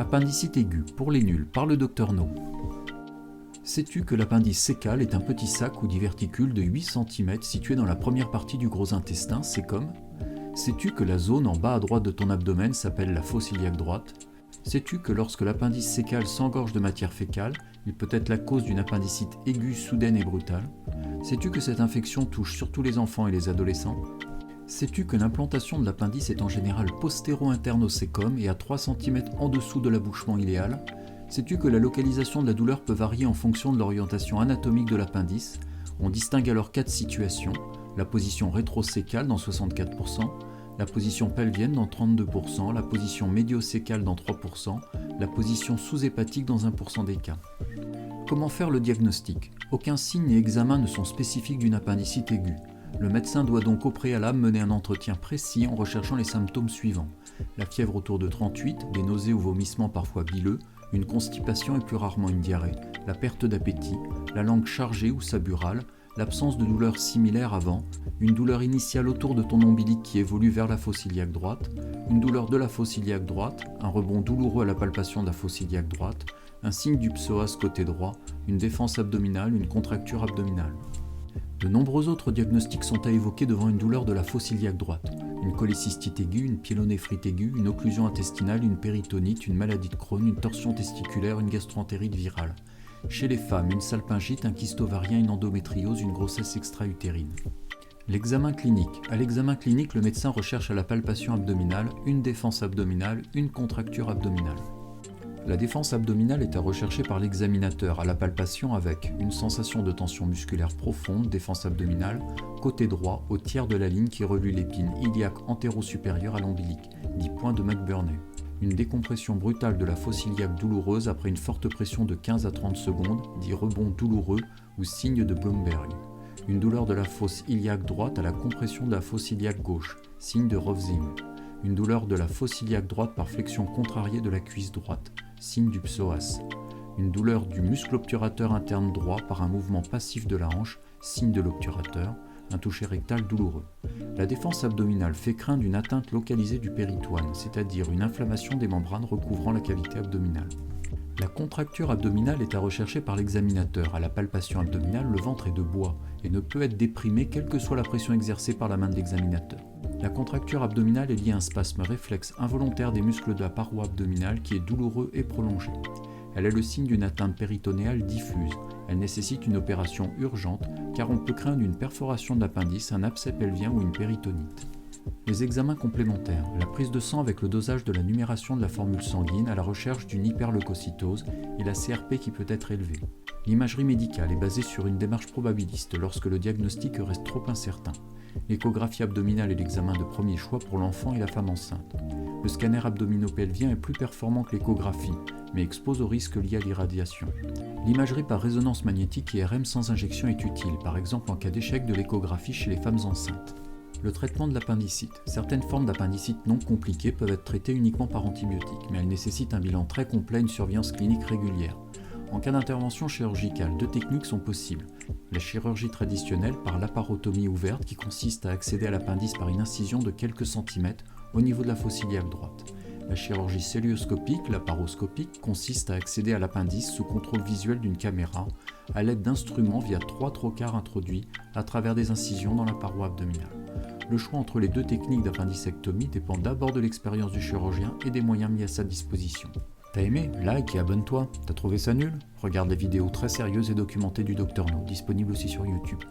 Appendicite aiguë, pour les nuls, par le Dr No. Sais-tu que l'appendice sécal est un petit sac ou diverticule de 8 cm situé dans la première partie du gros intestin, c'est comme? Sais-tu que la zone en bas à droite de ton abdomen s'appelle la fosse iliaque droite? Sais-tu que lorsque l'appendice sécal s'engorge de matière fécale, il peut être la cause d'une appendicite aiguë, soudaine et brutale? Sais-tu que cette infection touche surtout les enfants et les adolescents? Sais-tu que l'implantation de l'appendice est en général postéro-interne au cécum et à 3 cm en dessous de l'abouchement iléal? Sais-tu que la localisation de la douleur peut varier en fonction de l'orientation anatomique de l'appendice? On distingue alors 4 situations: la position rétrocécale dans 64%, la position pelvienne dans 32%, la position médiocécale dans 3%, la position sous-hépatique dans 1% des cas. Comment faire le diagnostic? Aucun signe et examen ne sont spécifiques d'une appendicite aiguë. Le médecin doit donc au préalable mener un entretien précis en recherchant les symptômes suivants: la fièvre autour de 38, des nausées ou vomissements parfois bileux, une constipation et plus rarement une diarrhée, la perte d'appétit, la langue chargée ou saburale, l'absence de douleur similaire avant, une douleur initiale autour de ton ombilic qui évolue vers la fosse iliaque droite, une douleur de la fosse iliaque droite, un rebond douloureux à la palpation de la fosse iliaque droite, un signe du psoas côté droit, une défense abdominale, une contracture abdominale. De nombreux autres diagnostics sont à évoquer devant une douleur de la fosse iliaque droite: une cholécystite aiguë, une pyélonéphrite aiguë, une occlusion intestinale, une péritonite, une maladie de Crohn, une torsion testiculaire, une gastroentérite virale. Chez les femmes, une salpingite, un kyste ovarien, une endométriose, une grossesse extra-utérine. L'examen clinique. À l'examen clinique, le médecin recherche à la palpation abdominale une défense abdominale, une contracture abdominale. La défense abdominale est à rechercher par l'examinateur à la palpation avec une sensation de tension musculaire profonde, défense abdominale, côté droit, au tiers de la ligne qui relie l'épine iliaque antéro-supérieure à l'ombilic, dit point de McBurney. Une décompression brutale de la fosse iliaque douloureuse après une forte pression de 15 à 30 secondes, dit rebond douloureux ou signe de Blumberg. Une douleur de la fosse iliaque droite à la compression de la fosse iliaque gauche, signe de Rovzing. Une douleur de la fosse iliaque droite par flexion contrariée de la cuisse droite, signe du psoas. Une douleur du muscle obturateur interne droit par un mouvement passif de la hanche, signe de l'obturateur. Un toucher rectal douloureux. La défense abdominale fait craindre une atteinte localisée du péritoine, c'est-à-dire une inflammation des membranes recouvrant la cavité abdominale. La contracture abdominale est à rechercher par l'examinateur. À la palpation abdominale, le ventre est de bois et ne peut être déprimé quelle que soit la pression exercée par la main de l'examinateur. La contracture abdominale est liée à un spasme réflexe involontaire des muscles de la paroi abdominale qui est douloureux et prolongé. Elle est le signe d'une atteinte péritonéale diffuse. Elle nécessite une opération urgente car on peut craindre une perforation de l'appendice, un abcès pelvien ou une péritonite. Les examens complémentaires. La prise de sang avec le dosage de la numération de la formule sanguine à la recherche d'une hyperleucocytose et la CRP qui peut être élevée. L'imagerie médicale est basée sur une démarche probabiliste lorsque le diagnostic reste trop incertain. L'échographie abdominale est l'examen de premier choix pour l'enfant et la femme enceinte. Le scanner abdominopelvien est plus performant que l'échographie, mais expose aux risques liés à l'irradiation. L'imagerie par résonance magnétique IRM sans injection est utile, par exemple en cas d'échec de l'échographie chez les femmes enceintes. Le traitement de l'appendicite. Certaines formes d'appendicite non compliquées peuvent être traitées uniquement par antibiotiques, mais elles nécessitent un bilan très complet et une surveillance clinique régulière. En cas d'intervention chirurgicale, 2 techniques sont possibles. La chirurgie traditionnelle par laparotomie ouverte qui consiste à accéder à l'appendice par une incision de quelques centimètres au niveau de la fosse iliaque droite. La chirurgie cœlioscopique, laparoscopique, consiste à accéder à l'appendice sous contrôle visuel d'une caméra à l'aide d'instruments via 3 trocars introduits à travers des incisions dans la paroi abdominale. Le choix entre les 2 techniques d'appendicectomie dépend d'abord de l'expérience du chirurgien et des moyens mis à sa disposition. T'as aimé? Like et abonne-toi. T'as trouvé ça nul? Regarde les vidéos très sérieuses et documentées du Dr No, disponibles aussi sur YouTube.